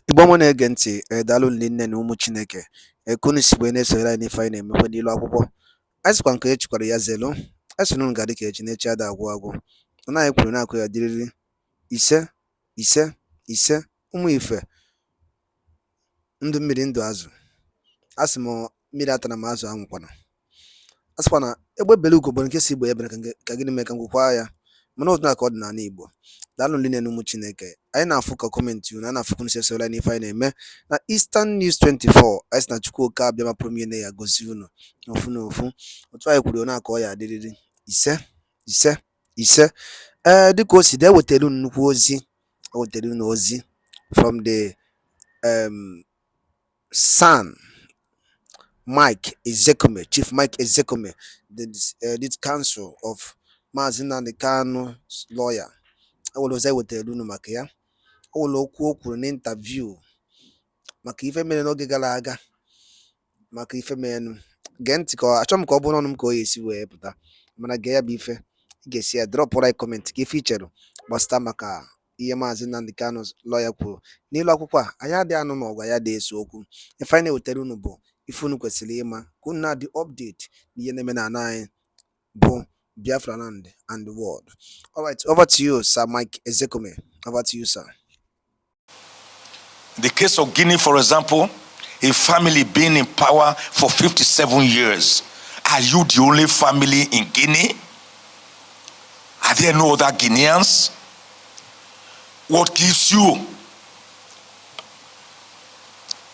Igbo mụ na-ege ntị, daalụ nne na ụmụ Chineke. Kunu sikwe na-esonyere anyị n'ife anyị na-emekwa n'ilu akwụkwọ. Anyị sịkwa nke echikwara ya zelu. Anyị sị na unu ga-adị ka echi na echi ada agwụ agwụ. Mana anyị kwuru na-akụ ya dịrịrị ise ise ise ụmụ ife ndụ mmiri ndụ azụ. A sị m mmiri atara m azụ anwụkwana. A sịkwa na egbe bele ugo bụ nke si Igbo ya bere ka gịnị mee ka ngwụkwa ya. Mana otu na ka ọ dị n'ala Igbo. Daalụ nne na ụmụ Chineke. Anyị na-afụ ka kọmentị unu, a na-afụ ka unu si esonyere anyị n'ife anyị na-eme na Eastern News 24. Anyị sị na Chukwu oke abịa ma pụrụ m ihe na ya gosi unu n'ofu n'ofu. Otu anyị kwuru na-akọ ya adịrịrị ise ise ise. Dịka o si dị, ewetara unu nnukwu ozi. Ewetara unu ozi from the son Mike Ezekome, Chief Mike Ezekome, the council of Maazị Nnamdi Kanu's lawyer. Awolo ozi wetara unu maka ya. Awolo okwu o kwuru n'interview maka ife mere n'oge gara aga, maka ife mere gee ntị ka achọ m ka ọ bụrụ ọnụ m ka o esi wee pụta, mana gee ya bụ ife ị ga-esi ya drop right comment ka ife ichere gbasata maka ihe Maazị Nnamdi Kanu's lawyer kwuru n'ilu akwụkwọ a. Anyị adịghị anụ n'ọgwa ya dị eso okwu. Ife anyị na-ewetara unu bụ ife unu kwesịrị ịma ka unu na-adị update n'ihe na-eme na ana anyị bụ Biafra land and the world. All right, over to you, Sir Mike Ezekome. Over to you, sir. The case of Guinea, for example, a family being in power for 57 years. Are you the only family in Guinea? Are there no other Guineans? What gives you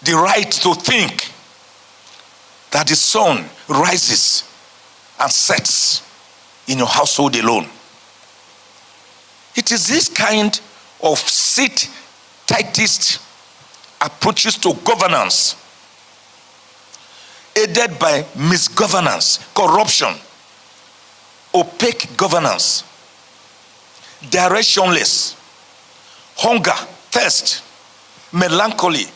the right to think that the sun rises and sets in your household alone? It is this kind of sit-tightist approaches to governance, aided by misgovernance, corruption, opaque governance, directionless, hunger, thirst, melancholy,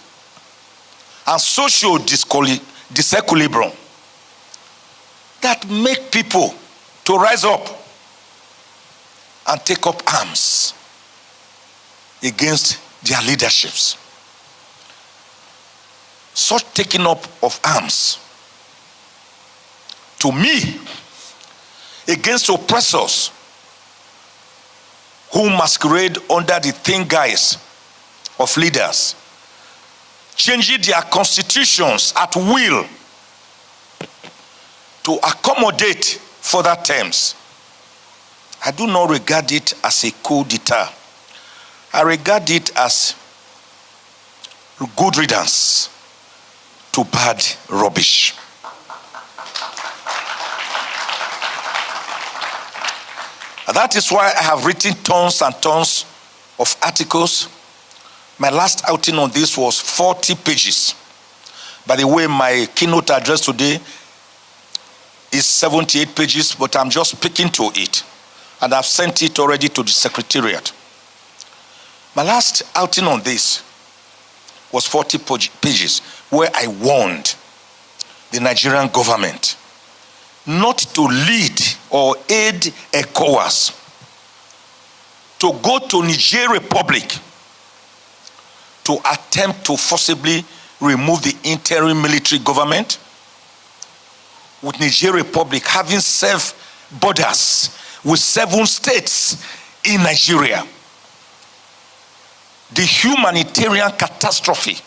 and social disequilibrium that make people to rise up and take up arms against their leaderships. Such taking up of arms, to me, against oppressors who masquerade under the thin guise of leaders, changing their constitutions at will to accommodate further terms. I do not regard it as a coup d'etat. I regard it as good riddance to bad rubbish. That is why I have written tons and tons of articles. My last outing on this was 40 pages. By the way, my keynote address today is 78 pages, but I'm just speaking to it. And I've sent it already to the Secretariat. My last outing on this was 40 pages, where I warned the Nigerian government not to lead or aid ECOWAS to go to Niger Republic to attempt to forcibly remove the interim military government, with Niger Republic having served borders with 7 states in Nigeria. The humanitarian catastrophe,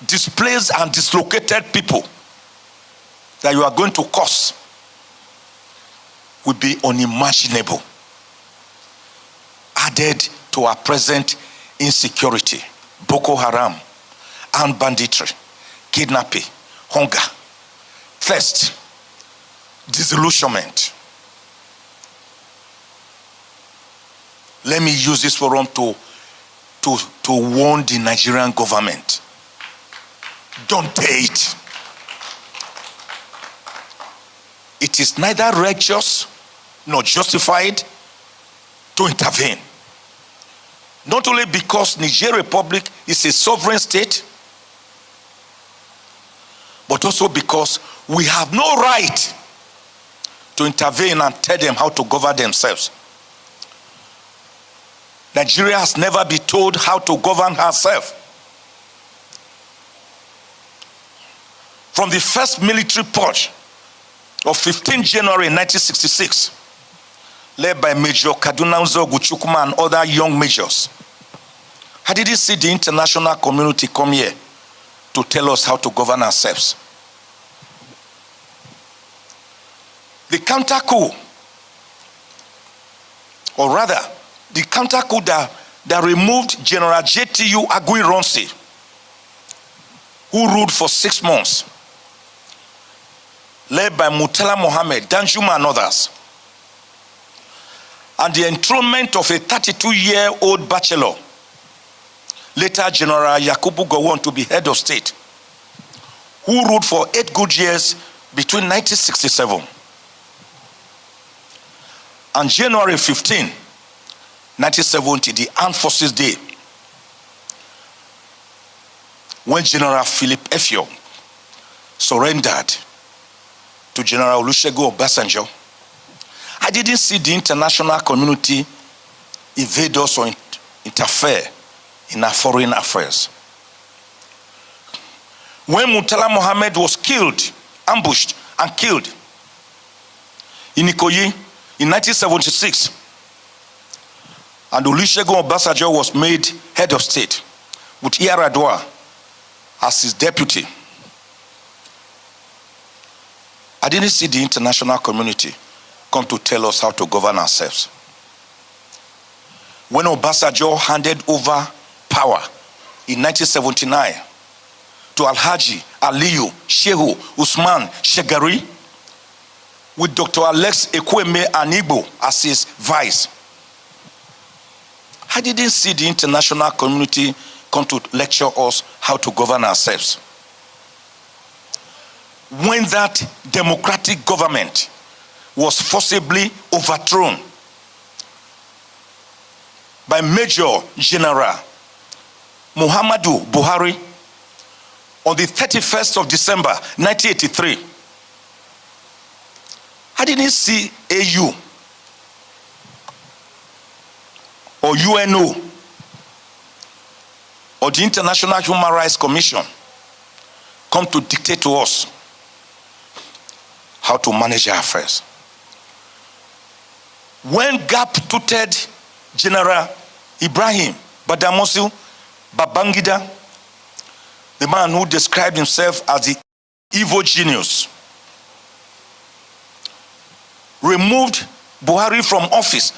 displaced and dislocated people that you are going to cause will be unimaginable, added to our present insecurity, Boko Haram, armed banditry, kidnapping, hunger, thirst, disillusionment. Let me use this forum to warn the Nigerian government. Don't dare it. It is neither righteous nor justified to intervene. Not only because Niger Republic is a sovereign state, but also because we have no right to intervene and tell them how to govern themselves. Nigeria has never been told how to govern herself. From the first military purge of 15 January 1966, led by Major Kaduna Uzoguchukuma and other young majors, I didn't see the international community come here to tell us how to govern ourselves. The counter-coup, or rather, the counter-coup that removed General JTU Aguiyi-Ironsi, who ruled for 6 months, led by Murtala Mohammed, Danjuma and others, and the enthronement of a 32-year-old bachelor, later General Yakubu Gowon, to be head of state, who ruled for 8 good years between 1967 and January 15, 1970, the Armed Forces Day, when General Philip Effiong surrendered to General Olusegun Obasanjo. I didn't see the international community invade us or interfere in our foreign affairs. When Murtala Mohammed was killed, ambushed and killed in Ikoyi in 1976, and Olusegun Obasanjo was made head of state with Yar'Adua as his deputy, I didn't see the international community come to tell us how to govern ourselves. When Obasanjo handed over power in 1979 to Alhaji Aliyu Shehu Usman Shagari, with Dr. Alex Ekweme Anigbo as his vice, I didn't see the international community come to lecture us how to govern ourselves. When that democratic government was forcibly overthrown by Major General Muhammadu Buhari on the 31st of December 1983, I didn't see AU or UNO or the International Human Rights Commission come to dictate to us how to manage our affairs. When GAP tutored General Ibrahim Badamasi Babangida, the man who described himself as the evil genius, removed Buhari from office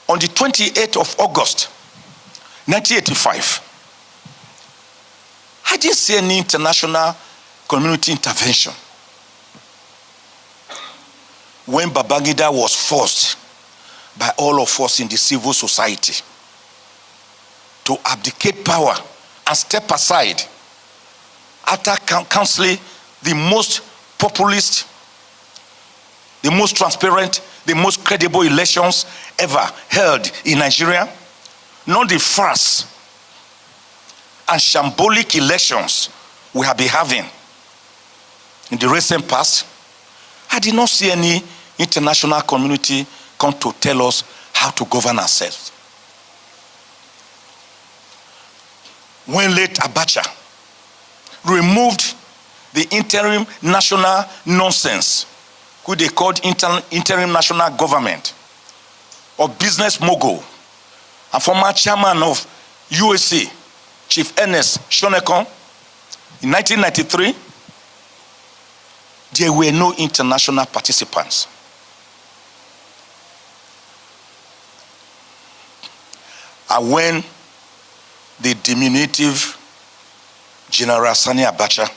on the 28th of August, 1985. I didn't see any international community intervention. When Babangida was forced by all of us in the civil society to abdicate power and step aside after counseling the most populist, the most transparent, the most credible elections ever held in Nigeria, not the farce and shambolic elections we have been having in the recent past, I did not see any international community come to tell us how to govern ourselves. When late Abacha removed the interim national nonsense, who they called interim national government, of business mogul and former chairman of USA, Chief Ernest Shonekon, in 1993, there were no international participants. And when the diminutive General Sani Abacha,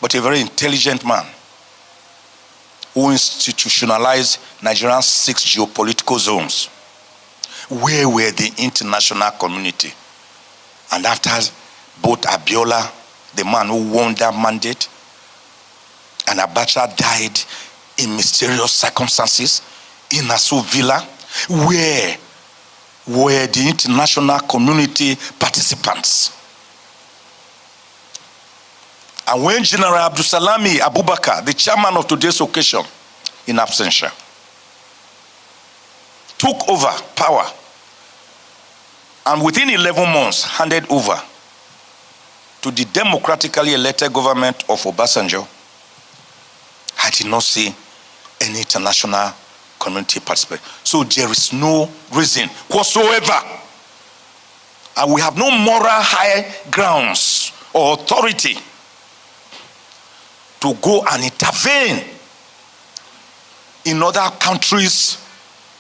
but a very intelligent man, who institutionalized Nigeria's 6 geopolitical zones, where were the international community? And after both Abiola, the man who won that mandate, and Abacha died in mysterious circumstances in Aso Villa, where were the international community participants? And when General Abdulsalami Abubakar, the chairman of today's occasion, in absentia, took over power and within 11 months handed over to the democratically elected government of Obasanjo, I did not see any international community participate. So there is no reason whatsoever, and we have no moral high grounds or authority to go and intervene in other countries'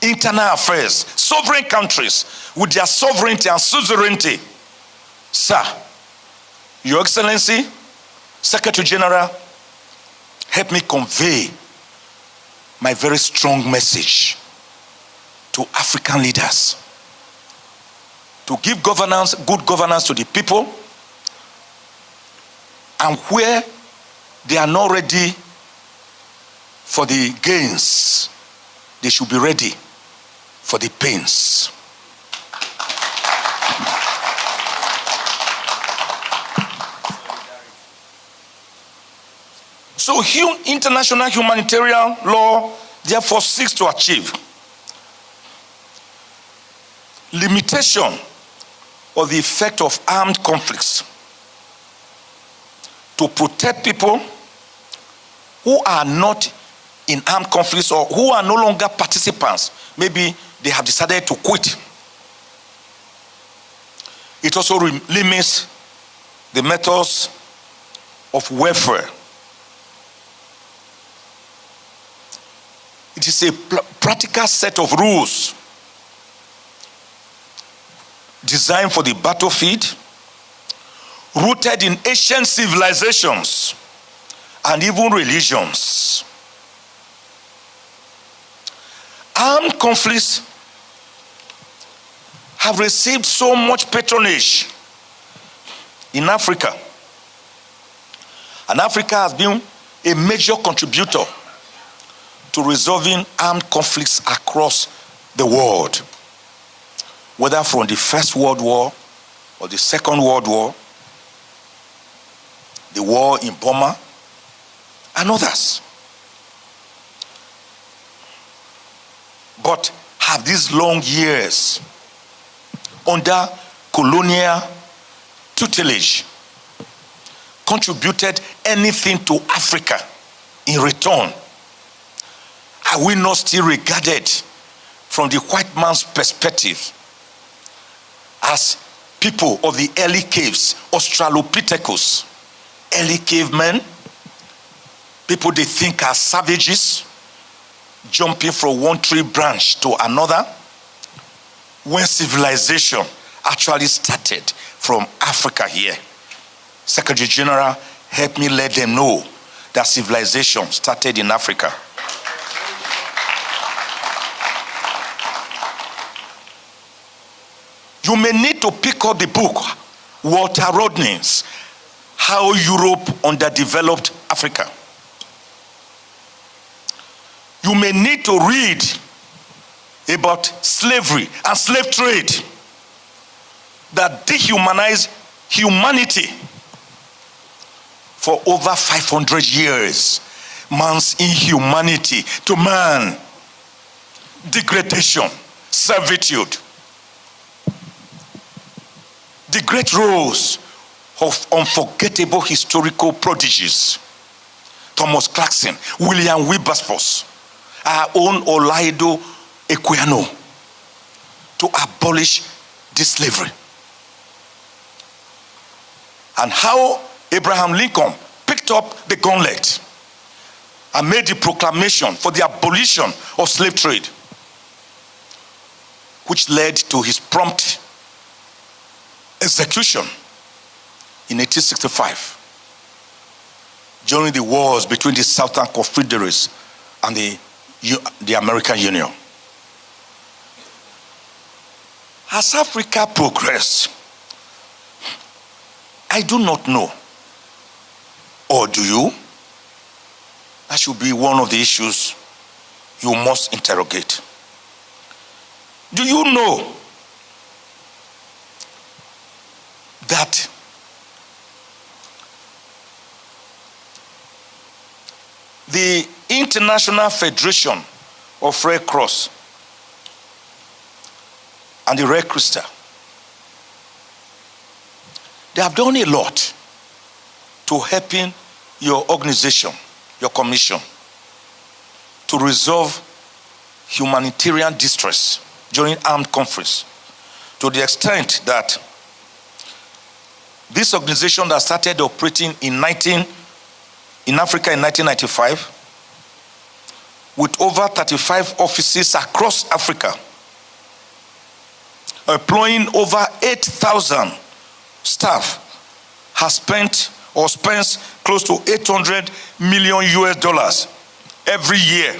internal affairs, sovereign countries with their sovereignty and suzerainty. Sir, Your Excellency, Secretary General, help me convey my very strong message to African leaders to give governance, good governance to the people, and where they are not ready for the gains, they should be ready for the pains. So international humanitarian law therefore seeks to achieve limitation of the effect of armed conflicts, to protect people who are not in armed conflicts or who are no longer participants. Maybe they have decided to quit. It also limits the methods of welfare. It is a practical set of rules designed for the battlefield, rooted in ancient civilizations and even religions. Armed conflicts have received so much patronage in Africa, and Africa has been a major contributor to resolving armed conflicts across the world, whether from the First World War or the Second World War, the war in Burma, and others. But have these long years under colonial tutelage contributed anything to Africa in return? Are we not still regarded from the white man's perspective as people of the early caves, Australopithecus, early cavemen, people they think are savages, jumping from one tree branch to another, when civilization actually started from Africa here? Secretary General, help me let them know that civilization started in Africa. You may need to pick up the book, Walter Rodney's How Europe Underdeveloped Africa. You may need to read about slavery and slave trade that dehumanized humanity for over 500 years. Man's inhumanity to man, degradation, servitude. The great roles of unforgettable historical prodigies, Thomas Clarkson, William Wilberforce, our own Olaido Equiano, to abolish this slavery. And how Abraham Lincoln picked up the gauntlet and made the proclamation for the abolition of slave trade, which led to his prompt execution in 1865 during the wars between the Southern Confederates and the American Union. Has Africa progressed? I do not know. Or do you? That should be one of the issues you must interrogate. Do you know that the International Federation of Red Cross and the Red Crescent They have done a lot to helping your organization, your commission, to resolve humanitarian distress during armed conflicts, to the extent that this organization that started operating in Africa in 1995, with over 35 offices across Africa, employing over 8,000 staff, has spent or spends close to $800 million every year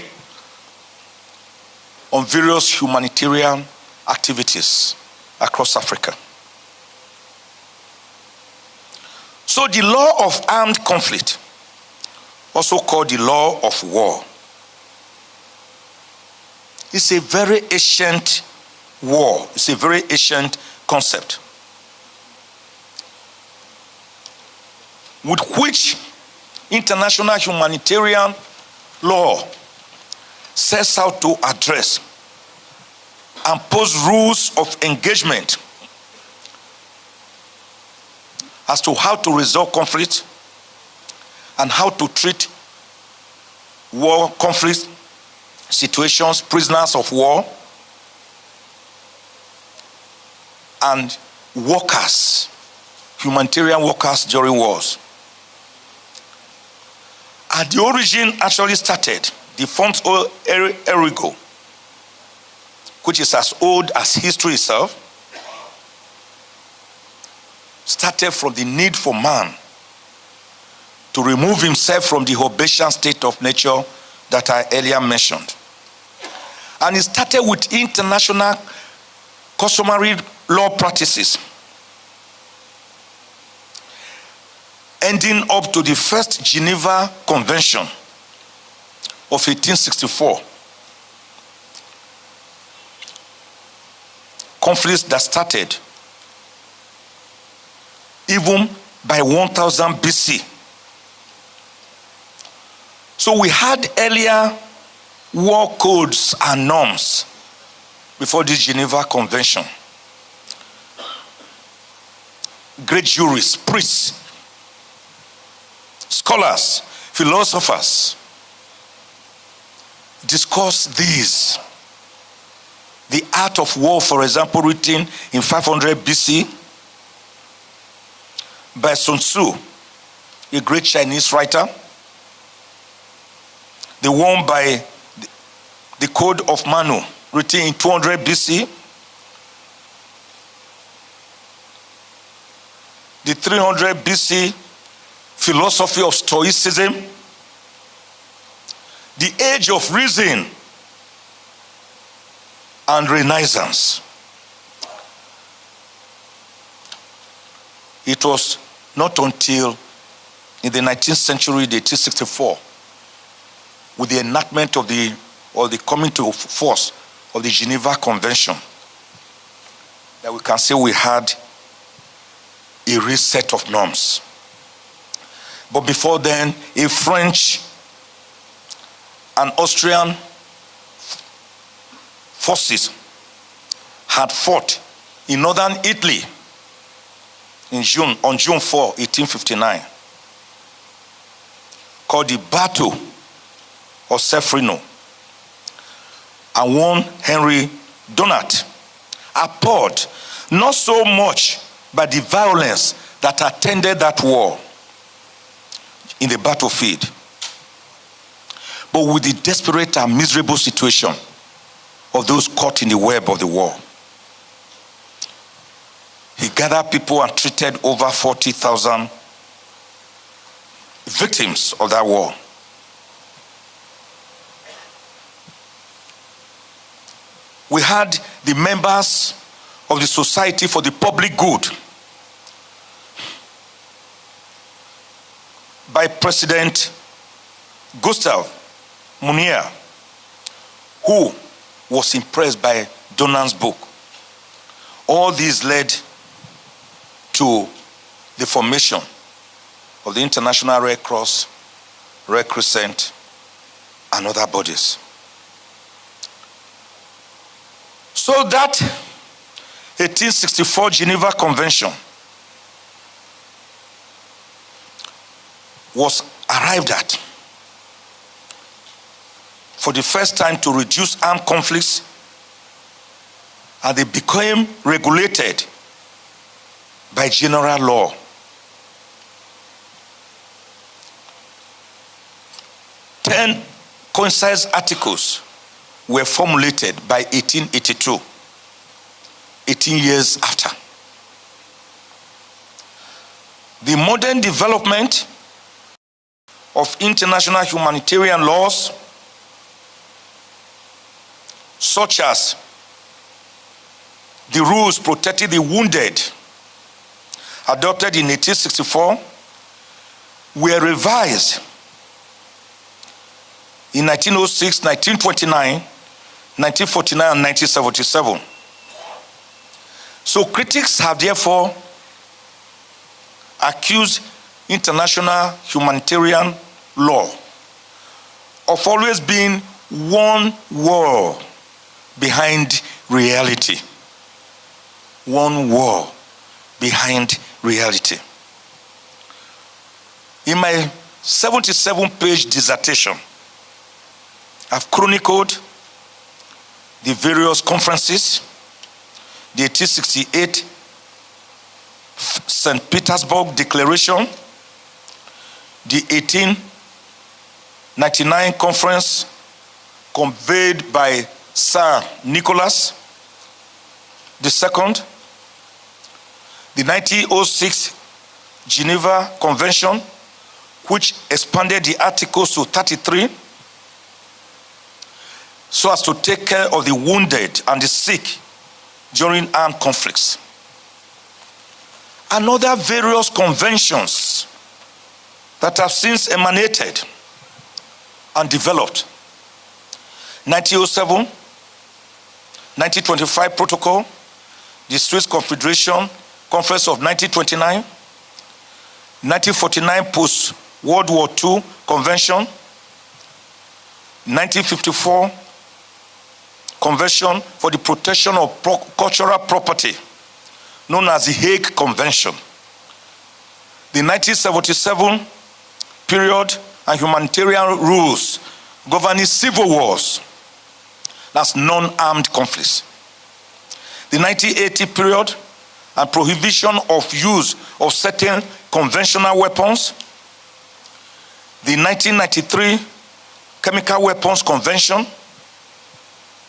on various humanitarian activities across Africa. So the law of armed conflict, also called the law of war, is a very ancient war. It's a very ancient concept with which international humanitarian law sets out to address and pose rules of engagement as to how to resolve conflict and how to treat war conflict situations, prisoners of war, and workers, humanitarian workers during wars. At the origin actually started, the Font Erigo, which is as old as history itself, started from the need for man to remove himself from the Hobbesian state of nature that I earlier mentioned. And it started with international customary law practices, ending up to the first Geneva Convention of 1864. Conflicts that started even by 1000 BC. So we had earlier war codes and norms before this Geneva Convention. Great jurists, priests, scholars, philosophers discuss these. The Art of War, for example, written in 500 BC by Sun Tzu, a great Chinese writer. The one by the Code of Manu, written in 200 BC. The 300 BC philosophy of Stoicism. The Age of Reason and Renaissance. It was not until in the 19th century, the 1864, with the enactment of the coming to force of the Geneva Convention, that we can say we had a reset of norms. But before then, a French and Austrian forces had fought in northern Italy on June 4, 1859, called the Battle of Sefrino, and one Henry Donat, appalled not so much by the violence that attended that war in the battlefield, but with the desperate and miserable situation of those caught in the web of the war. He gathered people and treated over 40,000 victims of that war. We had the members of the Society for the Public Good by President Gustav Munier, who was impressed by Donan's book. All these led to the formation of the International Red Cross, Red Crescent, and other bodies. So that 1864 Geneva Convention was arrived at for the first time to reduce armed conflicts, and they became regulated by general law. Ten concise articles were formulated by 1882, 18 years after. The modern development of international humanitarian laws, such as the rules protecting the wounded, adopted in 1864, were revised in 1906, 1929, 1949, and 1977. So critics have therefore accused international humanitarian law of always being one wall behind reality. One wall behind reality. In my 77-page dissertation, I've chronicled the various conferences, the 1868 St. Petersburg Declaration, the 1899 conference convened by Sir Nicholas II, the 1906 Geneva Convention, which expanded the articles to 33 so as to take care of the wounded and the sick during armed conflicts, and other various conventions that have since emanated and developed. 1907, 1925 Protocol, the Swiss Confederation Conference of 1929, 1949 Post-World War II Convention, 1954 Convention for the Protection of Cultural Property, known as the Hague Convention, the 1977 period and humanitarian rules governing civil wars, that's non-armed conflicts, the 1980 period and prohibition of use of certain conventional weapons, the 1993 Chemical Weapons Convention,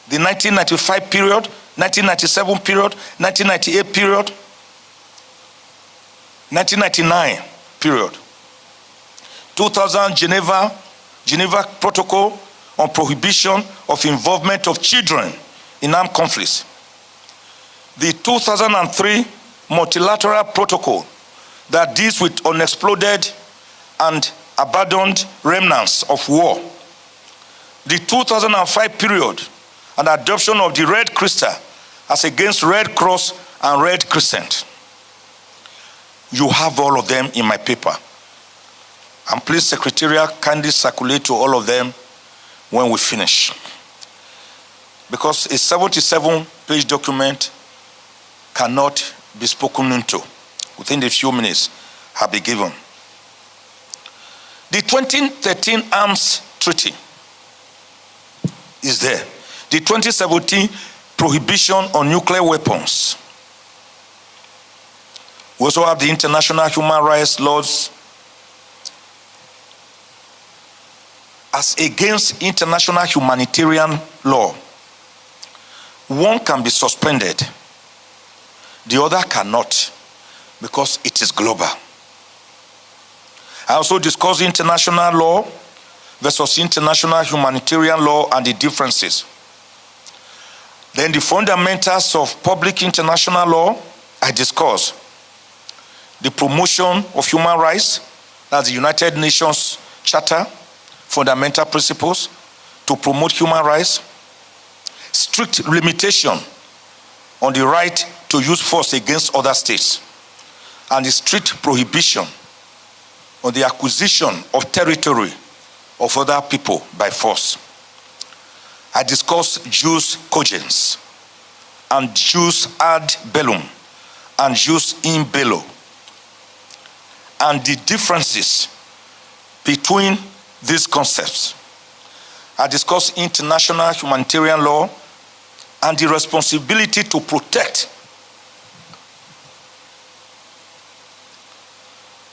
the 1995 period, 1997 period, 1998 period, 1999 period, 2000 Geneva Protocol on prohibition of involvement of children in armed conflicts, the 2003 Multilateral Protocol that deals with unexploded and abandoned remnants of war, the 2005 period and adoption of the Red Crystal as against Red Cross and Red Crescent. You have all of them in my paper. And please, Secretariat, kindly circulate to all of them when we finish. Because a 77-page document cannot be spoken into within the few minutes have been given. The 2013 Arms Treaty is there. The 2017 Prohibition on Nuclear Weapons. We also have the international human rights laws as against international humanitarian law. One can be suspended, the other cannot, because it is global. I also discuss international law versus international humanitarian law and the differences. Then the fundamentals of public international law, I discuss. The promotion of human rights, that's the United Nations Charter, fundamental principles to promote human rights. Strict limitation on the right to use force against other states, and the strict prohibition on the acquisition of territory of other people by force. I discuss jus cogens and jus ad bellum and jus in bello, and the differences between these concepts. I discussed international humanitarian law and the responsibility to protect.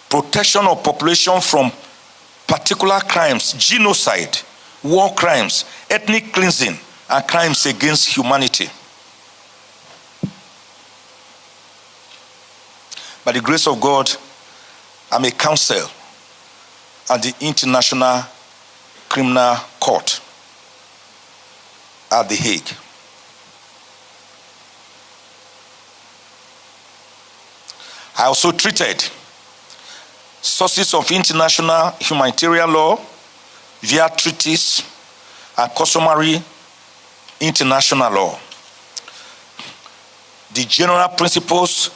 Protection of population from particular crimes, genocide, war crimes, ethnic cleansing, and crimes against humanity. By the grace of God, I'm a counsel at the International Criminal Court at The Hague. I also treated sources of international humanitarian law via treaties and customary international law. The general principles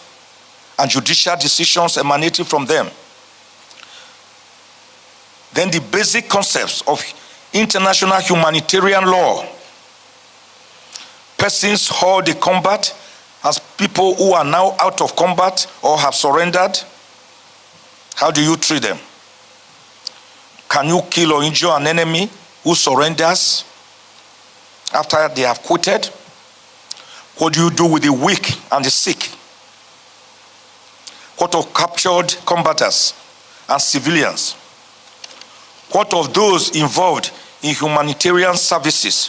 and judicial decisions emanating from them. Then the basic concepts of international humanitarian law. Persons held the combat as people who are now out of combat or have surrendered. How do you treat them? Can you kill or injure an enemy who surrenders after they have quitted? What do you do with the weak and the sick? What of captured combatants and civilians? What of those involved in humanitarian services?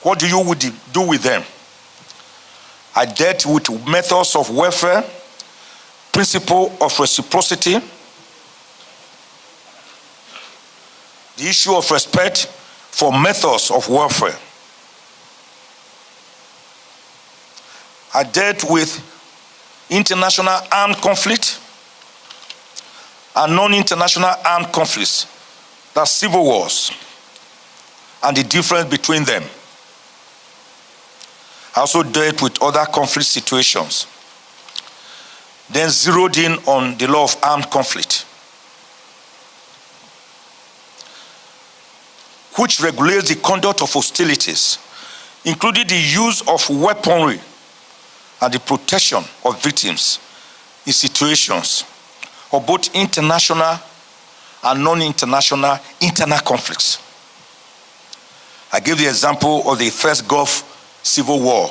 What do you do with them? I dealt with methods of warfare, principle of reciprocity, the issue of respect for methods of warfare. I dealt with international armed conflict and non-international armed conflicts, that's civil wars, and the difference between them. I also dealt with other conflict situations. Then zeroed in on the law of armed conflict, which regulates the conduct of hostilities, including the use of weaponry and the protection of victims in situations of both international and non-international internal conflicts. I gave the example of the first Gulf Civil War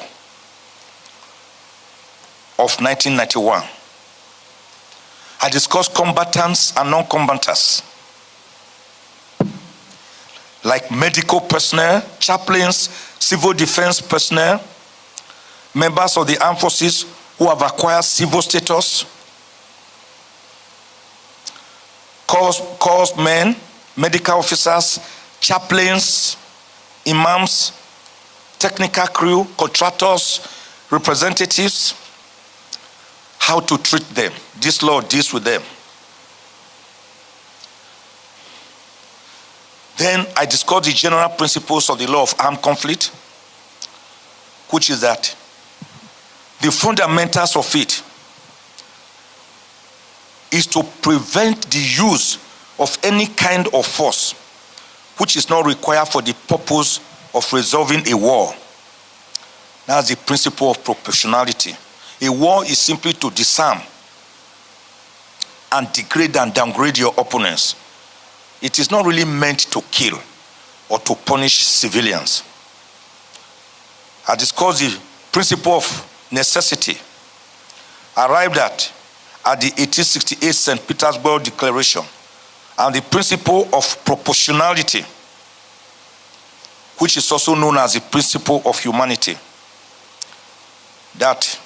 of 1991. I discussed combatants and non-combatants, like medical personnel, chaplains, civil defense personnel, members of the armed forces who have acquired civil status, corps men, medical officers, chaplains, imams, technical crew, contractors, representatives, how to treat them. This law deals with them. Then I discussed the general principles of the law of armed conflict, which is that the fundamentals of it is to prevent the use of any kind of force which is not required for the purpose of resolving a war. That's the principle of proportionality. A war is simply to disarm and degrade and downgrade your opponents. It is not really meant to kill or to punish civilians. I discussed the principle of necessity, arrived at the 1868 St. Petersburg Declaration, and the principle of proportionality, which is also known as the principle of humanity, that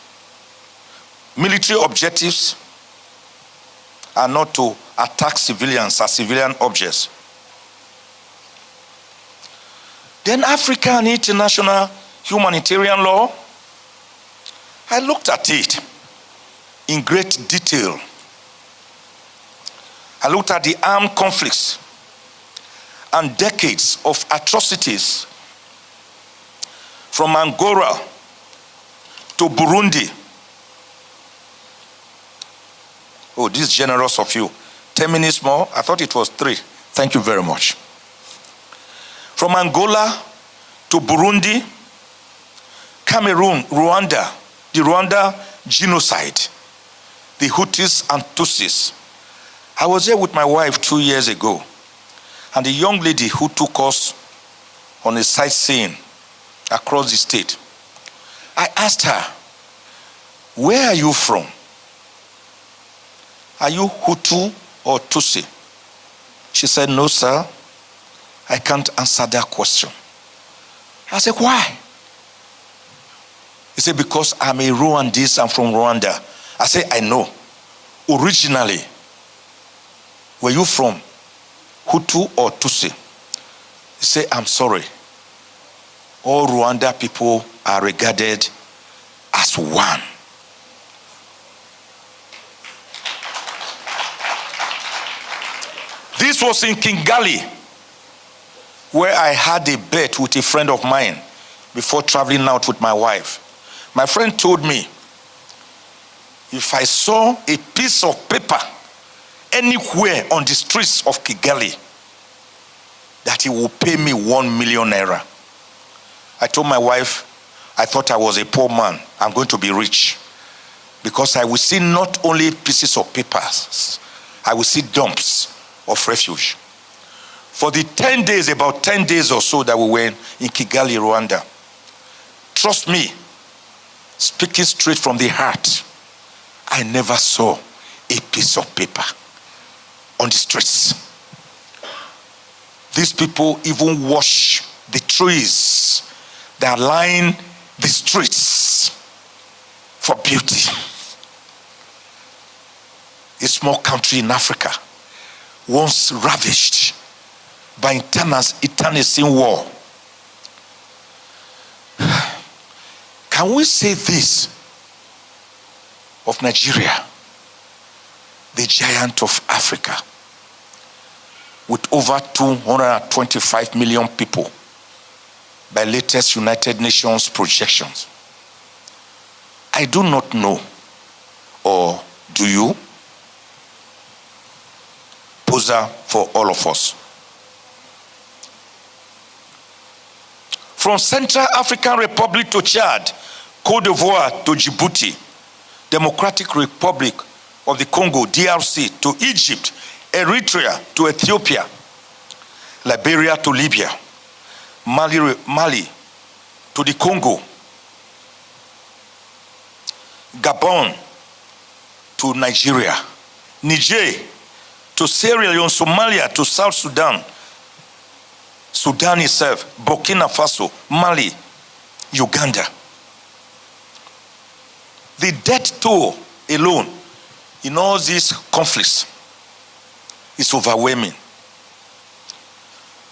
military objectives are not to attack civilians as civilian objects. Then African and international humanitarian law, I looked at it in great detail. I looked at the armed conflicts and decades of atrocities from Angola to Burundi. Oh, this is generous of you. 10 minutes more? I thought it was 3. Thank you very much. From Angola to Burundi, Cameroon, Rwanda, the Rwanda genocide, the Hutus and Tutsis, I was there with my wife 2 years ago, and the young lady who took us on a sightseeing across the state, I asked her, where are you from? Are you Hutu or Tutsi? She said, no, sir, I can't answer that question. I said, why? He said, because I'm a Rwandese, I'm from Rwanda. I said, I know. Originally, were you from Hutu or Tutsi? He said, I'm sorry. All Rwanda people are regarded as one. This was in Kigali, where I had a bet with a friend of mine before traveling out with my wife. My friend told me, if I saw a piece of paper anywhere on the streets of Kigali, that he will pay me 1 million naira. I told my wife, I thought I was a poor man. I'm going to be rich. Because I will see not only pieces of papers, I will see dumps of refuge. For the 10 days, about 10 days or so that we were in Kigali, Rwanda, trust me, speaking straight from the heart, I never saw a piece of paper on the streets. These people even wash the trees that line the streets for beauty. A small country in Africa, once ravished by internecine war. Can we say this of Nigeria, the giant of Africa, with over 225 million people by latest United Nations projections? I do not know, or do you? Poser for all of us. From Central African Republic to Chad, Cote d'Ivoire to Djibouti, Democratic Republic of the Congo, DRC, to Egypt, Eritrea to Ethiopia, Liberia to Libya, Mali to the Congo, Gabon to Nigeria, Niger to Sierra Leone, Somalia to South Sudan, Sudan itself, Burkina Faso, Mali, Uganda. The death toll alone in all these conflicts is overwhelming.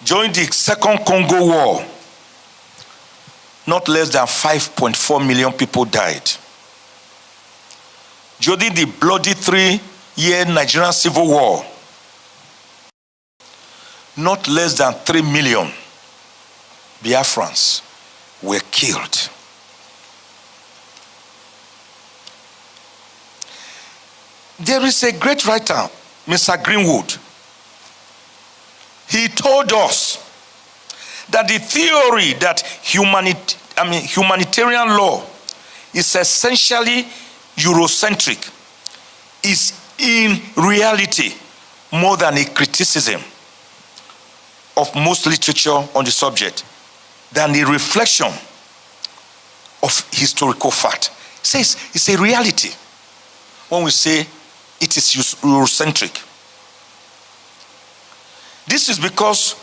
During the Second Congo War, not less than 5.4 million people died. During the bloody 3-year Nigerian Civil War, not less than 3 million Biafrans were killed. There is a great writer, Mr. Greenwood. He told us that the theory that humanitarian law is essentially Eurocentric is in reality more than a criticism of most literature on the subject than a reflection of historical fact. It says it's a reality when we say it is Eurocentric. This is because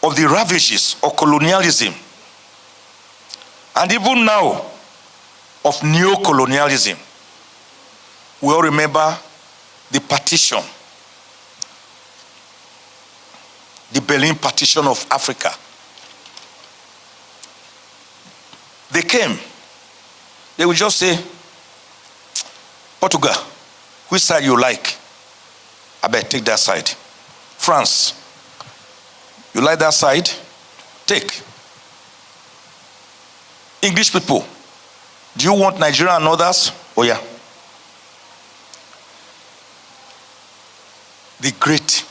of the ravages of colonialism and even now of neo-colonialism. We all remember the partition, the Berlin partition of Africa. They came, they would just say, Portugal, which side you like? I better take that side. France, you like that side? Take. English people, do you want Nigeria and others? Oh yeah. The great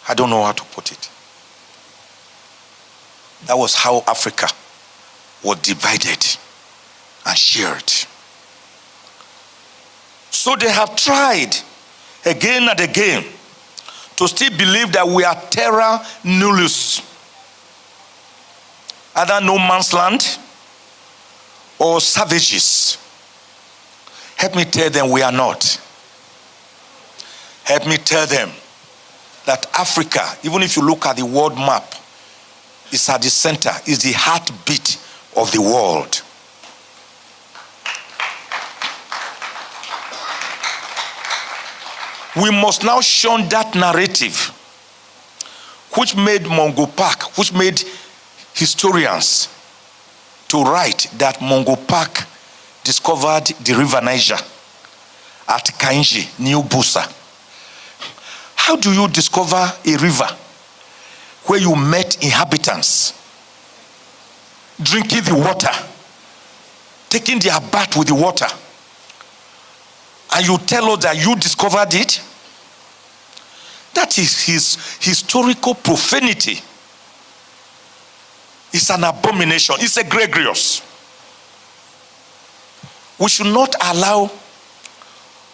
I don't know how to put it. That was how Africa was divided and shared. So they have tried again and again to still believe that we are terra nullius, either no man's land or savages. Help me tell them we are not. Help me tell them that Africa, even if you look at the world map, is at the center, is the heartbeat of the world. We must now shun that narrative which made Mungo Park, which made historians to write that Mungo Park discovered the river Niger at Kainji, New Busa. How do you discover a river where you met inhabitants, drinking the water, taking their bath with the water, and you tell us that you discovered it? That is his historical profanity. It's an abomination. It's egregious. We should not allow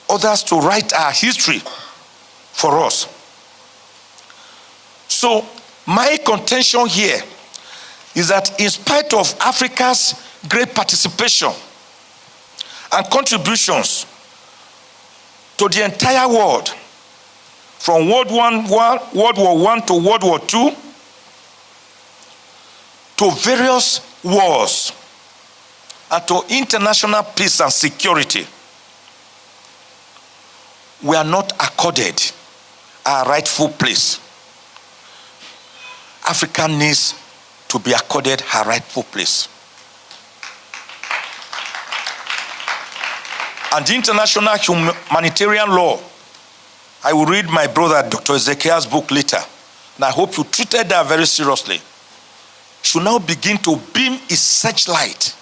others to write our history for us. So my contention here is that in spite of Africa's great participation and contributions to the entire world, from World War I to World War II, to various wars, and to international peace and security, we are not accorded our rightful place. Africa needs to be accorded her rightful place. And the international humanitarian law, I will read my brother Dr. Ezekiel's book later, and I hope you treated that very seriously, should now begin to beam its searchlight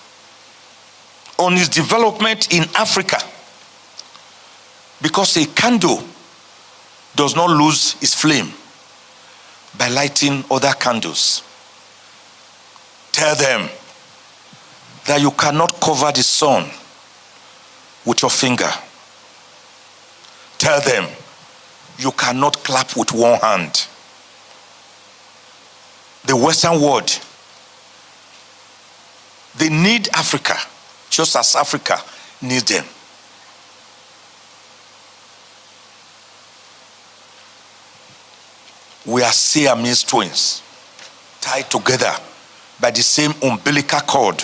on its development in Africa, because a candle does not lose its flame by lighting other candles. Tell them that you cannot cover the sun with your finger. Tell them you cannot clap with one hand. The Western world, they need Africa just as Africa needs them. We are Siamese twins, tied together by the same umbilical cord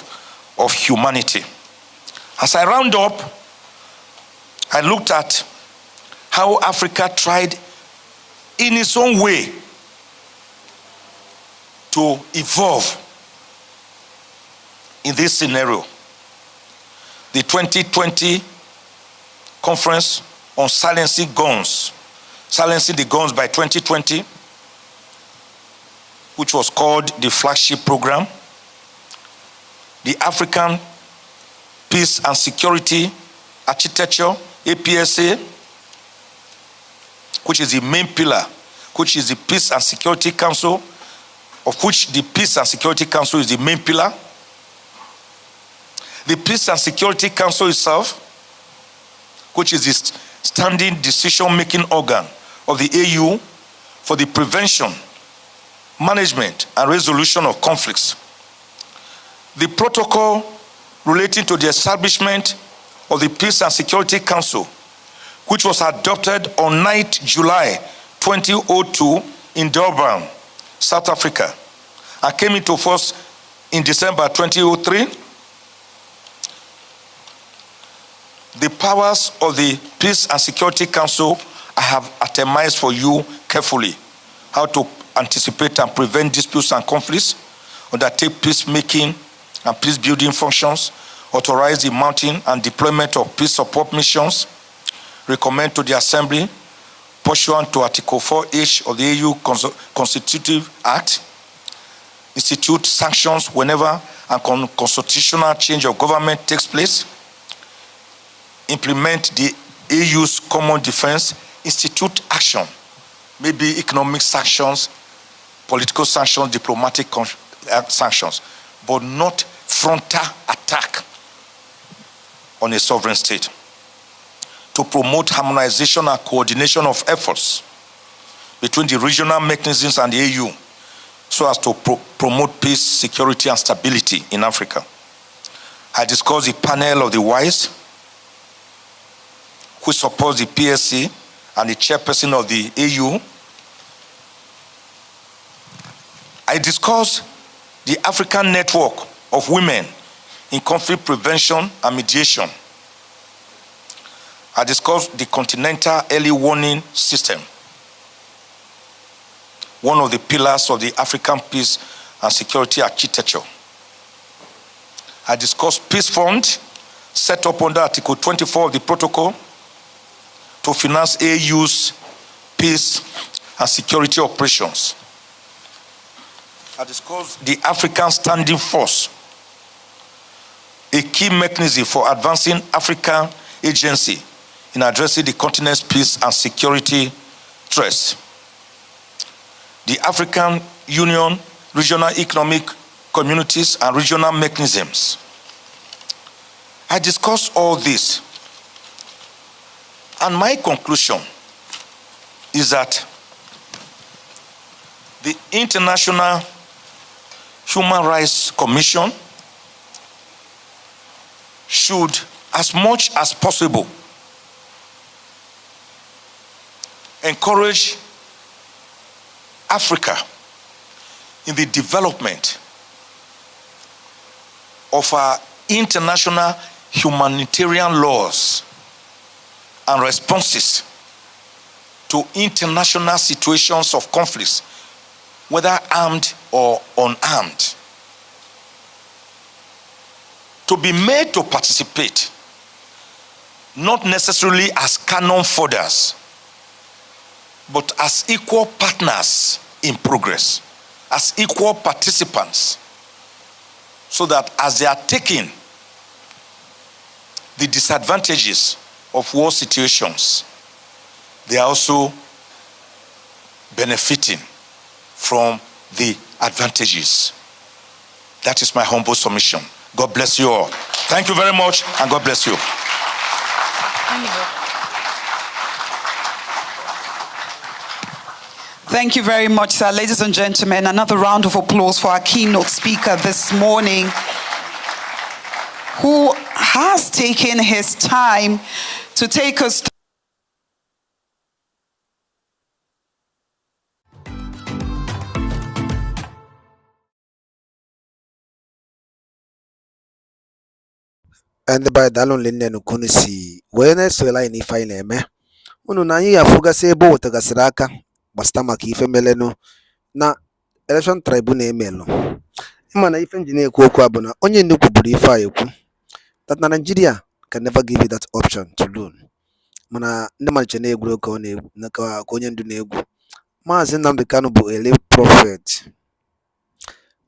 of humanity. As I round up, I looked at how Africa tried in its own way to evolve in this scenario. The 2020 conference on silencing the guns by 2020, which was called the flagship program. The African Peace and Security Architecture, APSA, which is the main pillar, which is the Peace and Security Council, of which the Peace and Security Council is the main pillar. The Peace and Security Council itself, which is the standing decision-making organ of the AU for the prevention, management, and resolution of conflicts. The protocol relating to the establishment of the Peace and Security Council, which was adopted on 9th July 2002 in Durban, South Africa, and came into force in December 2003. The powers of the Peace and Security Council, I have itemized for you carefully how to anticipate and prevent disputes and conflicts, undertake peacemaking and peace-building functions, authorize the mounting and deployment of peace support missions, recommend to the Assembly, pursuant to Article 4H of the AU Constitutive Act, institute sanctions whenever a constitutional change of government takes place, implement the AU's common defense, institute action, maybe economic sanctions, political sanctions, diplomatic sanctions, but not frontal attack on a sovereign state, to promote harmonization and coordination of efforts between the regional mechanisms and the AU so as to promote peace, security, and stability in Africa. I discussed the panel of the WISE, which supports the PSC and the chairperson of the AU. I discussed the African Network of Women in Conflict Prevention and Mediation. I discussed the Continental Early Warning System, one of the pillars of the African peace and security architecture. I discussed Peace Fund, set up under Article 24 of the protocol to finance AU's peace and security operations. I discussed the African Standing Force, a key mechanism for advancing African agency in addressing the continent's peace and security threats. The African Union, regional economic communities, and regional mechanisms. I discussed all this, and my conclusion is that the International Human Rights Commission should, as much as possible, encourage Africa in the development of our international humanitarian laws and responses to international situations of conflicts, whether armed or unarmed, to be made to participate, not necessarily as cannon fodders, but as equal partners in progress, as equal participants, so that as they are taking the disadvantages of war situations, they are also benefiting from the advantages. That is my humble submission. God bless you all. Thank you very much, and God bless you. Thank you very much, sir. Ladies and gentlemen, another round of applause for our keynote speaker this morning, who has taken his time to take us through ndị be anyị daalụ nne n'ukunu si wee na-esola anyị n'ife anyị na-eme unu na anyị ga-afụgasị ebe o wetagasịrị aka gbasịta maka ife melenụ na election tribunal emelụ. Ịma na ife nji na-ekwu okwu a bụ na onye ndu kwuburu ife a ekwu that na Nigeria can never give you that option to loan. Mana ndị malicha na-egwu ka onye ndu na-egwu. Maazị Nnamdi Kanu bụ a real prophet.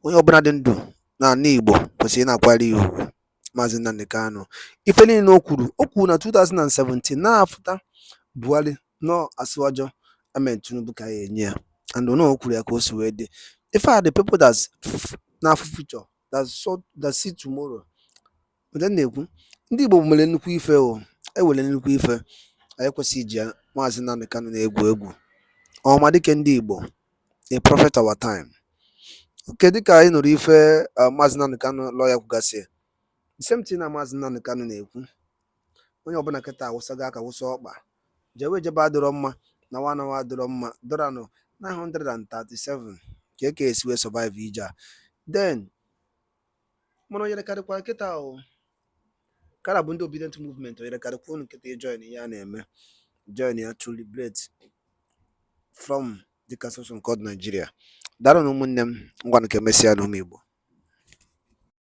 Onye ọbụla dị ndụ n'ala Igbo kwesịrị na-akwanyere ya ugwu. Maazị Nnamdi Kanu ife niile o kwuru na 2017 na-afụta Buhari no Asiwaju Ahmed Tinubu ka ya enye ya, and ono o kwuru ya ka o si wee dị. If are the people that's na future that see tomorrow, then na-ekwu ndị Igbo mere nnukwu ife o ewere nnukwu ife anyị kwesịrị iji ya. Maazị Nnamdi Kanu na-egwu egwu ọma dịka ndị Igbo, a prophet our time. Okay, dịka anyị nụrụ ife Maazị Nnamdi Kanu lawyer kwugasị, the same thing na Maazị Nnamdi Kanu na-ekwu. Onye ọbụla kịta awụsaga aka wụsa ọkpa jebe adịrọ mma na nwa adịrọ mma dọranụ 937 ka eke esi wee survive ije a. Then mana onyere karịkwa kịta o kara bụ ndị obedient movement onyere karịkwa unu kịta join ya na-eme join ya to liberate from the constitution called Nigeria. Daalụ na ụmụnne m, ngwanụ ka emesịa n'ụmụ Igbo.